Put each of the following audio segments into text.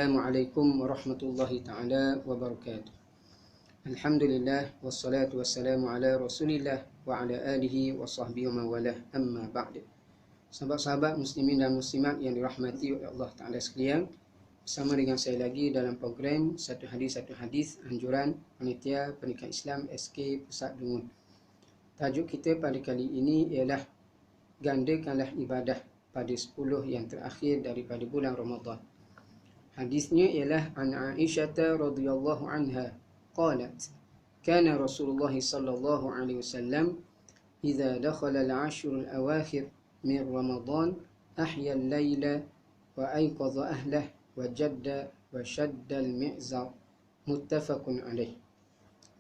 Assalamualaikum warahmatullahi ta'ala wabarakatuh. Alhamdulillah wassalatu wassalamu ala Rasulillah wa ala alihi wa sahbihi wa mawalah, amma ba'd. Sahabat-sahabat muslimin dan muslimat yang dirahmati oleh Allah Ta'ala sekalian, bersama dengan saya lagi dalam program Satu Hadis anjuran Panitia Pendidikan Islam SK Pusat Dungun. Tajuk kita pada kali ini ialah gandakanlah ibadah pada 10 yang terakhir daripada bulan Ramadan. Hadisnya ialah an Aisyah radhiyallahu anha qalat kana Rasulullah sallallahu alaihi wasallam idza dakhala al-ashr al-awakhir min Ramadan ahya al-laila wa ayqadha ahlahu wa jadda wa shadda al-mi'zar, muttafaqun alaih.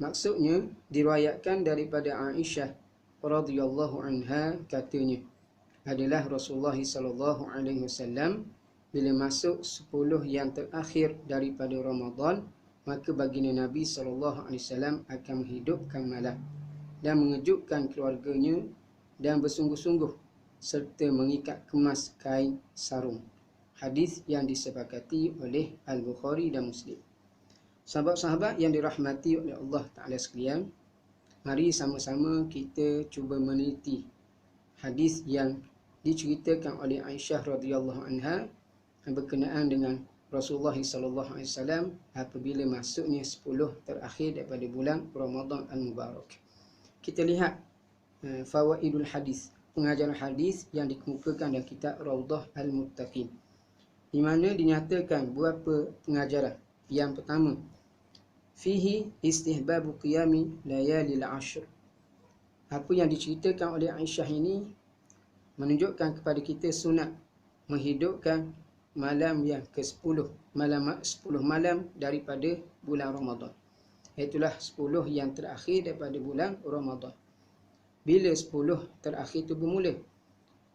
Maksudnya diriwayatkan daripada Aisyah radhiyallahu anha katanya adalah Rasulullah sallallahu alaihi wasallam bila masuk 10 yang terakhir daripada Ramadan, maka baginda Nabi SAW akan menghidupkan malam dan mengejutkan keluarganya dan bersungguh-sungguh serta mengikat kemas kain sarung. Hadis yang disepakati oleh Al-Bukhari dan Muslim. Sahabat-sahabat yang dirahmati oleh Allah Ta'ala sekalian, mari sama-sama kita cuba meneliti hadis yang diceritakan oleh Aisyah radhiyallahu anha berkenaan dengan Rasulullah SAW apabila masuknya 10 terakhir daripada bulan Ramadan Al-Mubarak. Kita lihat fawaidul hadis, pengajaran hadis yang dikemukakan dalam kitab Raudhah Al-Muttaqin, di mana dinyatakan beberapa pengajaran. Yang pertama, fihi istihbabu qiyami layalil ashr. Apa yang diceritakan oleh Aisyah ini menunjukkan kepada kita sunat menghidupkan malam yang ke-10, malam 10 malam daripada bulan Ramadan. Itulah 10 yang terakhir daripada bulan Ramadan. Bila 10 terakhir itu bermula?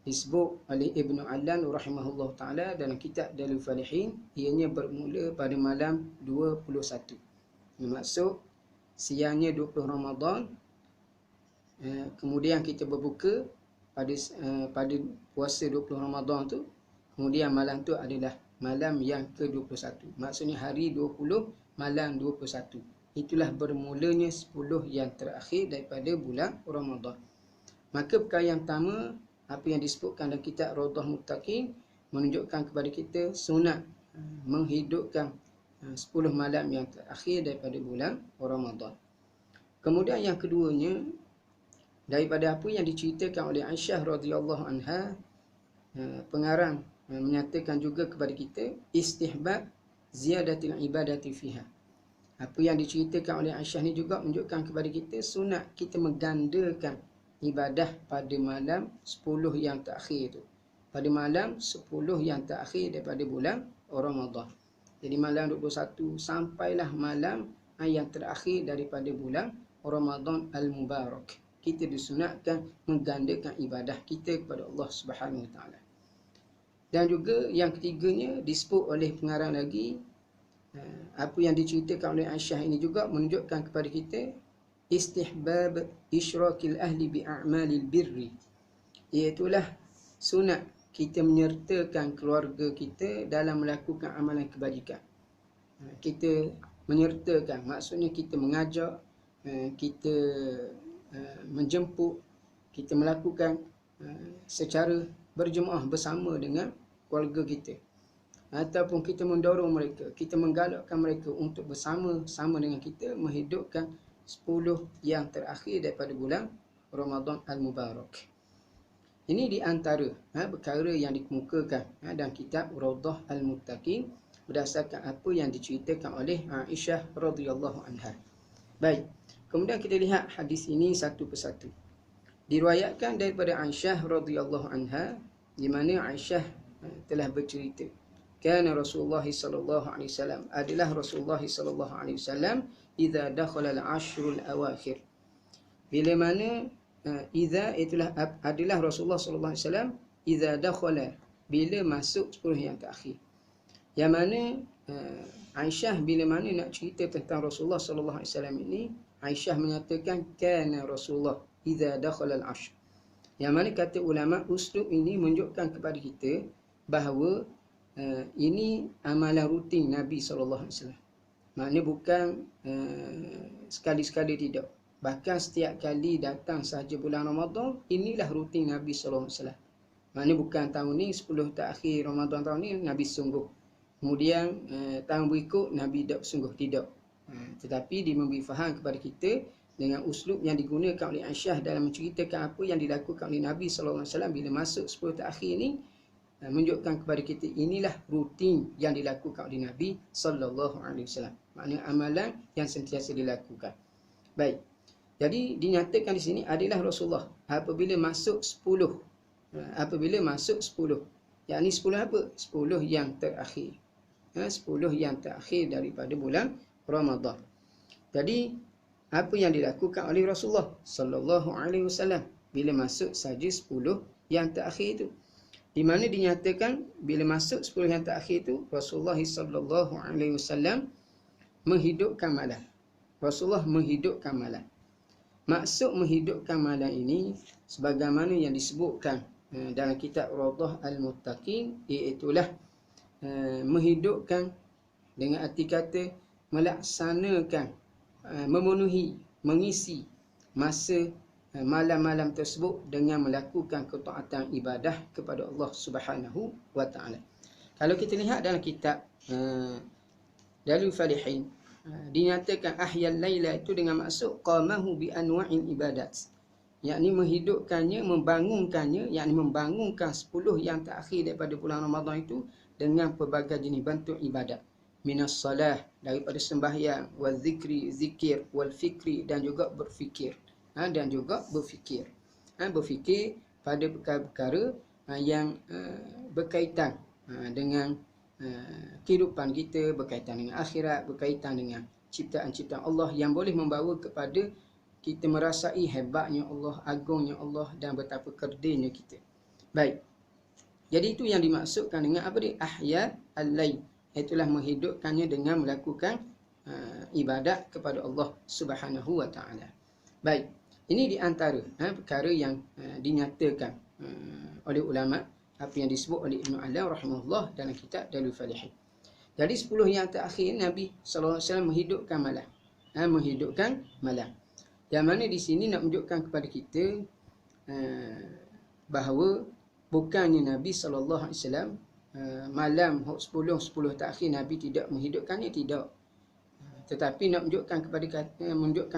Disebut oleh Ibnu Allan rahimahullah ta'ala dalam kitab Dalil Falihin, ianya bermula pada malam 21. Maksud siangnya 20 Ramadan, kemudian kita berbuka pada puasa 20 Ramadan tu. Kemudian malam tu adalah malam yang ke-21. Maksudnya hari 20, malam 21. Itulah bermulanya 10 yang terakhir daripada bulan Ramadan. Maka perkara yang pertama, apa yang disebutkan dalam kitab Raudhah Muttaqin, menunjukkan kepada kita sunat menghidupkan 10 malam yang terakhir daripada bulan Ramadan. Kemudian yang keduanya, daripada apa yang diceritakan oleh Aisyah radhiyallahu anha, pengarang menyatakan juga kepada kita istihbab ziyadatil ibadati fiha. Apa yang diceritakan oleh Aisyah ni juga menunjukkan kepada kita sunat kita menggandakan ibadah pada malam 10 yang terakhir tu. Pada malam 10 yang terakhir daripada bulan Ramadan. Jadi malam 21 sampailah malam yang terakhir daripada bulan Ramadan Al-Mubarak. Kita disunatkan menggandakan ibadah kita kepada Allah Subhanahu Wa Taala. Dan juga yang ketiganya disebut oleh pengarang lagi, apa yang diceritakan oleh Aisyah ini juga menunjukkan kepada kita istihbab isyrakil ahli bi'a'malil birri. Iaitulah sunat kita menyertakan keluarga kita dalam melakukan amalan kebajikan. Kita menyertakan, maksudnya kita mengajak, kita menjemput, kita melakukan secara berjemaah bersama dengan keluarga kita, ataupun kita mendorong mereka, kita menggalakkan mereka untuk bersama-sama dengan kita menghidupkan 10 yang terakhir daripada bulan Ramadan Al-Mubarak. Ini di antara perkara yang dikemukakan dalam kitab Raudhah Al-Muttaqin berdasarkan apa yang diceritakan oleh Aisyah radhiyallahu anha. Baik, kemudian kita lihat hadis ini satu persatu. Diriwayatkan daripada Aisyah radhiyallahu anha, di mana Aisyah telah bercerita, kana Rasulullah sallallahu alaihi wasallam, adalah Rasulullah sallallahu alaihi wasallam idza dakhala al-ashrul awakhir. Bila mana idza itulah adalah Rasulullah sallallahu alaihi wasallam idza dakhala, bila masuk 10 yang terakhir. Yang mana Aisyah bila mana nak cerita tentang Rasulullah sallallahu alaihi wasallam ini, Aisyah menyatakan kana Rasulullah idza dakhala al-ashr. Yang mana kata ulama, uslub ini menunjukkan kepada kita bahawa ini amalan rutin Nabi SAW. Maknanya bukan sekali-sekali tidak. Bahkan setiap kali datang sahaja bulan Ramadan, inilah rutin Nabi SAW. Maknanya bukan tahun ni 10 terakhir Ramadan tahun ni Nabi sungguh. Kemudian tahun berikut Nabi tak sungguh, tidak. Tetapi dia memberi faham kepada kita dengan uslub yang digunakan oleh Aisyah dalam menceritakan apa yang dilakukan oleh Nabi SAW bila masuk 10 terakhir ni, menunjukkan kepada kita inilah rutin yang dilakukan oleh Nabi SAW. Maknanya amalan yang sentiasa dilakukan. Baik. Jadi dinyatakan di sini adalah Rasulullah apabila masuk 10. Apabila masuk 10. Yakni 10 apa? 10 yang terakhir. 10 yang terakhir daripada bulan Ramadan. Jadi apa yang dilakukan oleh Rasulullah sallallahu alaihi wasallam bila masuk saja 10 yang terakhir itu, di mana dinyatakan bila masuk 10 yang terakhir itu Rasulullah sallallahu alaihi wasallam menghidupkan malam. Rasulullah menghidupkan malam. Maksud menghidupkan malam ini sebagaimana yang disebutkan dalam kitab Rawdah Al-Muttaqin, iaitulah menghidupkan dengan arti kata melaksanakan, memenuhi, mengisi masa malam-malam tersebut dengan melakukan ketaatan ibadah kepada Allah Subhanahu wa taala. Kalau kita lihat dalam kitab Dalil Falihin, dinyatakan ahyal laila itu dengan maksud qamahu bi anwa'il ibadat, yakni menghidupkannya, membangunkannya, yakni membangunkan 10 yang terakhir daripada bulan Ramadan itu dengan pelbagai jenis bentuk ibadat. Minas salah, daripada sembahyang, wal zikri, zikir, wal fikri, dan juga berfikir. Dan juga berfikir. Berfikir pada perkara-perkara yang berkaitan dengan kehidupan kita, berkaitan dengan akhirat, berkaitan dengan ciptaan-ciptaan Allah yang boleh membawa kepada kita merasai hebatnya Allah, agungnya Allah dan betapa kerdilnya kita. Baik. Jadi itu yang dimaksudkan dengan apa dia? Ahya al-lail. Itulah menghidupkannya dengan melakukan ibadat kepada Allah Subhanahu wa taala. Baik. Ini di antara perkara yang dinyatakan oleh ulama, apa yang disebut oleh Ibn Alam rahimahullah dalam kitab Dalil Falihin. Jadi 10 yang terakhir Nabi sallallahu alaihi wasallam menghidupkan malam. Menghidupkan malam. Yang mana di sini nak menunjukkan kepada kita bahawa bukannya Nabi sallallahu alaihi wasallam malam 10 terakhir Nabi tidak menghidupkannya, tidak. Tetapi nak menunjukkan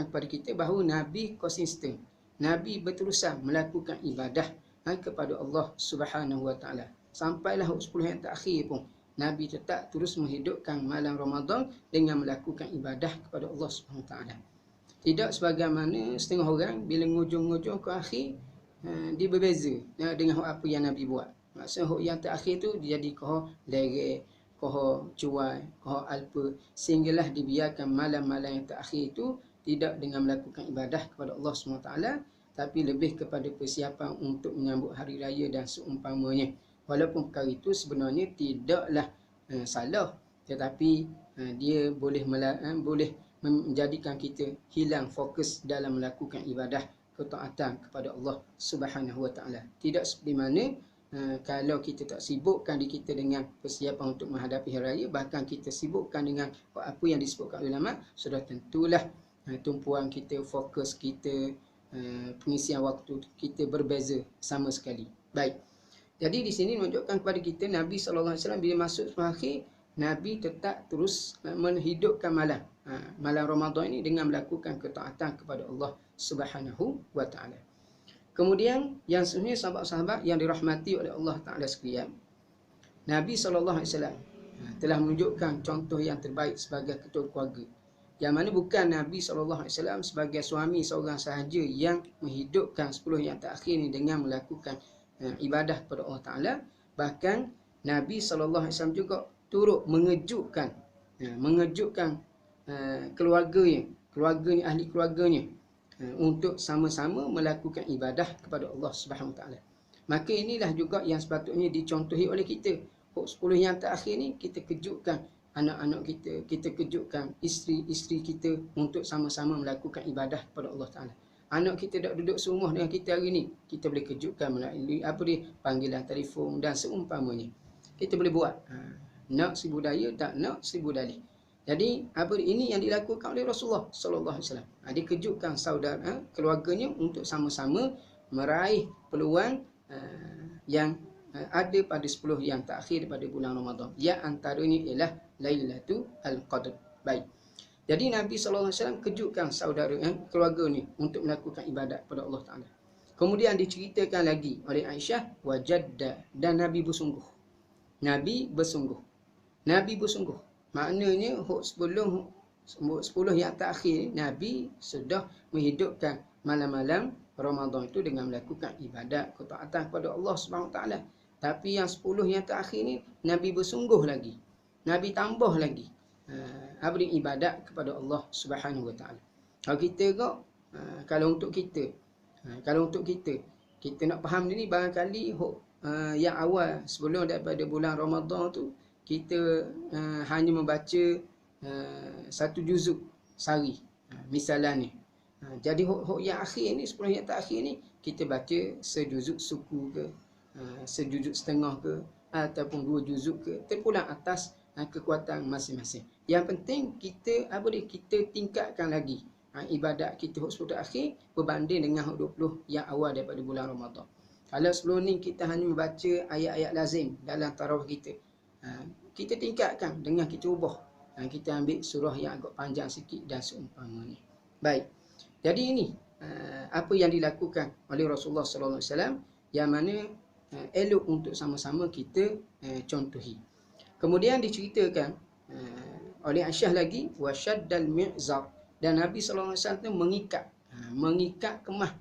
kepada kita bahawa Nabi konsisten. Nabi berterusan melakukan ibadah kepada Allah Subhanahu wa taala. Sampailah 10 yang terakhir pun Nabi tetap terus menghidupkan malam Ramadan dengan melakukan ibadah kepada Allah Subhanahu wa taala. Tidak sebagaimana setengah orang bila ngujung-ngujung ke akhir dia berbeza dengan apa yang Nabi buat. Maksudnya yang terakhir tu dia jadi koh lerek, koh cuai, koh alpa, sehinggalah dibiarkan malam-malam yang terakhir itu tidak dengan melakukan ibadah kepada Allah SWT, tapi lebih kepada persiapan untuk menyambut hari raya dan seumpamanya. Walaupun perkara itu sebenarnya tidaklah salah, tetapi dia boleh menjadikan kita hilang fokus dalam melakukan ibadah ketaatan kepada Allah Subhanahu wa taala. Tidak seperti mana kalau kita tak sibukkan diri kita dengan persiapan untuk menghadapi hari raya, bahkan kita sibukkan dengan apa yang disebutkan ulama, sudah tentulah tumpuan kita, fokus kita, pengisian waktu kita berbeza sama sekali. Baik. Jadi di sini menunjukkan kepada kita Nabi sallallahu alaihi wasallam bila masuk akhir, Nabi tetap terus menghidupkan malam. Malam Ramadan ini dengan melakukan ketaatan kepada Allah Subhanahu wa taala. Kemudian yang sebenarnya sahabat-sahabat yang dirahmati oleh Allah Taala sekalian, Nabi SAW telah menunjukkan contoh yang terbaik sebagai ketua keluarga. Yang mana bukan Nabi SAW sebagai suami seorang sahaja yang menghidupkan 10 yang terakhir ini dengan melakukan ibadah kepada Allah Taala, bahkan Nabi SAW juga turut mengejutkan keluarganya, ahli keluarganya, untuk sama-sama melakukan ibadah kepada Allah Subhanahu Wa Taala. Maka inilah juga yang sepatutnya dicontohi oleh kita. 10 yang terakhir ni kita kejutkan anak-anak kita, kita kejutkan isteri-isteri kita untuk sama-sama melakukan ibadah kepada Allah Taala. Anak kita dah duduk serumah dengan kita hari ni, kita boleh kejutkan melalui panggilan telefon dan seumpamanya. kita boleh buat. Nak 1000 daya, tak nak 1000 dalih. Jadi apa ini yang dilakukan oleh Rasulullah sallallahu alaihi wasallam. Dia kejutkan saudara keluarganya untuk sama-sama meraih peluang yang ada pada 10 yang terakhir pada bulan Ramadan. Yang antaranya ialah Lailatul Qadr. Baik. Jadi Nabi sallallahu alaihi wasallam kejutkan saudara keluarga ni untuk melakukan ibadat kepada Allah Taala. Kemudian diceritakan lagi oleh Aisyah wajadda, dan Nabi bersungguh. Nabi bersungguh. Nabi bersungguh. Maknanya 10 yang terakhir Nabi sudah menghidupkan malam-malam Ramadan itu dengan melakukan ibadat ketaatan kepada Allah Subhanahu Wa Taala. Tapi yang 10 yang terakhir ni Nabi bersungguh lagi. Nabi tambah lagi beribadat kepada Allah Subhanahu Wa Taala. Kalau kita kalau untuk kita kita nak faham ni barangkali yang awal sebelum daripada bulan Ramadan tu kita hanya membaca 1 juzuk sehari misalnya. Jadi yang akhir ni 10 yang terakhir ni kita baca sejuzuk suku ke, sejuzuk setengah ke, ataupun 2 juzuk ke, terpulang atas kekuatan masing-masing. Yang penting kita kita tingkatkan lagi ibadat kita 10 terakhir berbanding dengan 20 yang awal daripada bulan Ramadan. Kalau sebelum ni kita hanya membaca ayat-ayat lazim dalam tarawih kita, kita tingkatkan dengan kita ubah. Kita ambil surah yang agak panjang sikit dan seumpamanya. Baik. Jadi ini apa yang dilakukan oleh Rasulullah sallallahu alaihi wasallam yang mana elok untuk sama-sama kita contohi. Kemudian diceritakan oleh Aisyah lagi wasyaddal mi'zar, dan Nabi sallallahu alaihi wasallam mengikat kemah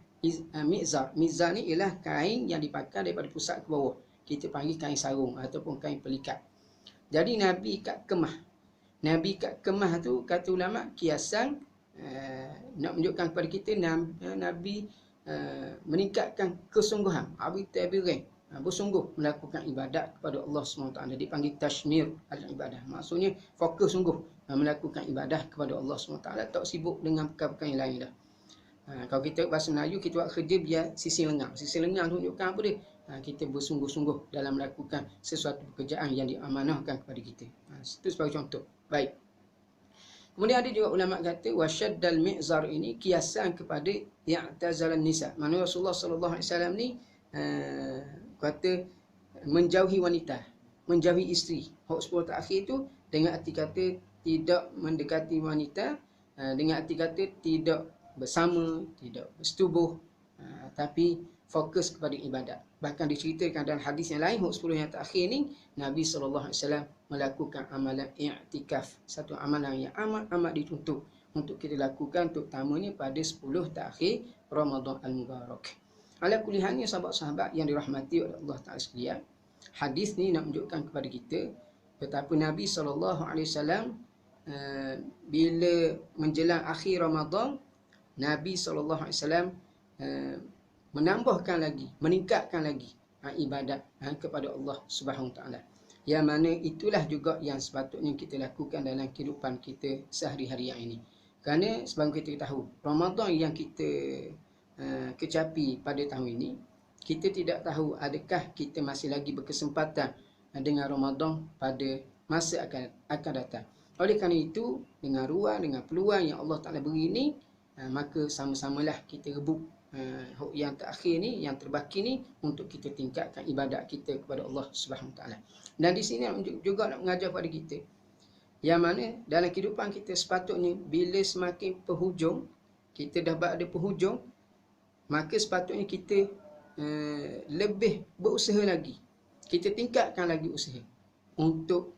mi'zar. Mi'zar ni ialah kain yang dipakai daripada pusat ke bawah. Kita panggil kain sarung ataupun kain pelikat. Jadi Nabi ikat kemah. Nabi ikat kemah tu kata ulama kiasan nak menunjukkan kepada kita Nabi meningkatkan kesungguhan, bersungguh melakukan ibadat kepada Allah SWT. Dipanggil tashmir al-ibadah. Maksudnya fokus sungguh melakukan ibadah kepada Allah SWT. Tak sibuk dengan perkara-perkara yang lain dah. Kalau kita bahasa Melayu, kita buat kerja biar sisi lengang. Sisi lengang tunjukkan apa dia? Kita bersungguh-sungguh dalam melakukan sesuatu pekerjaan yang diamanahkan kepada kita. Itu sebagai contoh. Baik. Kemudian ada juga ulama kata wasyaddal mi'zar ini kiasan kepada i'tazalan nisa. Maksudnya Rasulullah sallallahu alaihi wasallam ni kata menjauhi wanita, menjauhi isteri. Hak 10 terakhir tu dengan arti kata tidak mendekati wanita, dengan arti kata tidak bersama, tidak bersetubuh, tapi fokus kepada ibadat. Bahkan diceritakan dalam hadis yang lain, 10 yang terakhir ni Nabi SAW melakukan amalan i'tikaf, satu amalan yang amat-amat dituntut untuk kita lakukan, terutamanya pada 10 terakhir Ramadan Al-Mubarak. Ala kulihannya sahabat-sahabat yang dirahmati oleh Allah Ta'ala sekalian, hadis ni nak menunjukkan kepada kita betapa Nabi SAW bila menjelang akhir Ramadan, Nabi SAW menambahkan lagi, meningkatkan lagi ibadat kepada Allah Subhanahu Wa Taala. Yang mana itulah juga yang sepatutnya kita lakukan dalam kehidupan kita sehari-hari yang ini. Kerana sebab kita tahu Ramadan yang kita kecapi pada tahun ini, kita tidak tahu adakah kita masih lagi berkesempatan dengan Ramadan pada masa akan datang. Oleh kerana itu, dengan ruang, dengan peluang yang Allah Taala beri ini, maka sama-samalah kita rebut yang terakhir ni, yang terbaki ni, untuk kita tingkatkan ibadat kita kepada Allah Subhanahu Wa Taala. Dan di sini juga nak mengajar kepada kita yang mana dalam kehidupan kita sepatutnya bila semakin penghujung, kita dah berada penghujung, maka sepatutnya kita lebih berusaha lagi. Kita tingkatkan lagi usaha untuk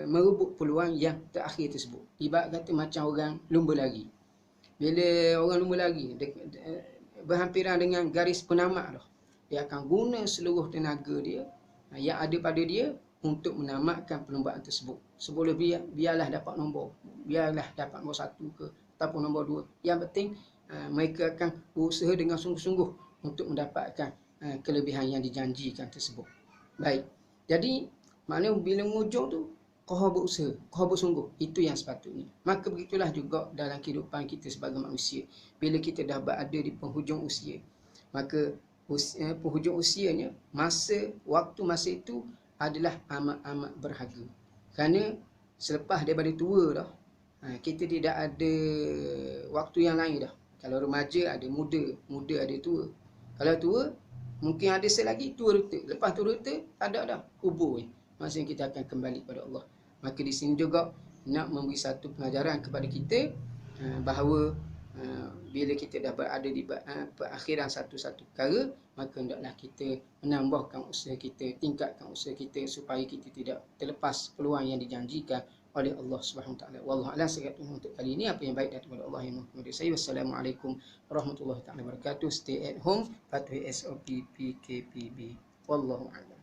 merebut peluang yang terakhir tersebut. Ibarat kata macam orang lumba lari. Bila orang lumba lari berhampiran dengan garis penamat dah, dia akan guna seluruh tenaga dia yang ada pada dia untuk menamatkan perlombaan tersebut. Sebelum biarlah dapat nombor, biarlah dapat nombor 1 ke ataupun nombor 2. Yang penting mereka akan berusaha dengan sungguh-sungguh untuk mendapatkan kelebihan yang dijanjikan tersebut. Baik. Jadi maknanya bila mengujung tu kau berusaha, kau bersungguh. Itu yang sepatutnya. Maka begitulah juga dalam kehidupan kita sebagai manusia. Bila kita dah berada di penghujung usia, maka penghujung usianya, masa itu adalah amat-amat berharga. Kerana selepas daripada tua dah, kita tidak ada waktu yang lain dah. Kalau remaja ada muda, muda ada tua. Kalau tua, mungkin ada selagi tua reta. Lepas tua reta, tak ada dah. Kubur. Maksudnya kita akan kembali kepada Allah. Maka di sini juga nak memberi satu pengajaran kepada kita bahawa bila kita dah berada di perakhiran satu-satu perkara, maka hendaklah kita menambahkan usaha kita, tingkatkan usaha kita supaya kita tidak terlepas peluang yang dijanjikan oleh Allah Subhanahu Wa Taala. Wallahu a'lam bishawab. Untuk kali ini apa yang baik daripada Allah yang Maha Mengetahui. Saya wassalamualaikum warahmatullahi taala wabarakatuh. Stay at home, patuhi SOP PKPB. Wallahu a'lam.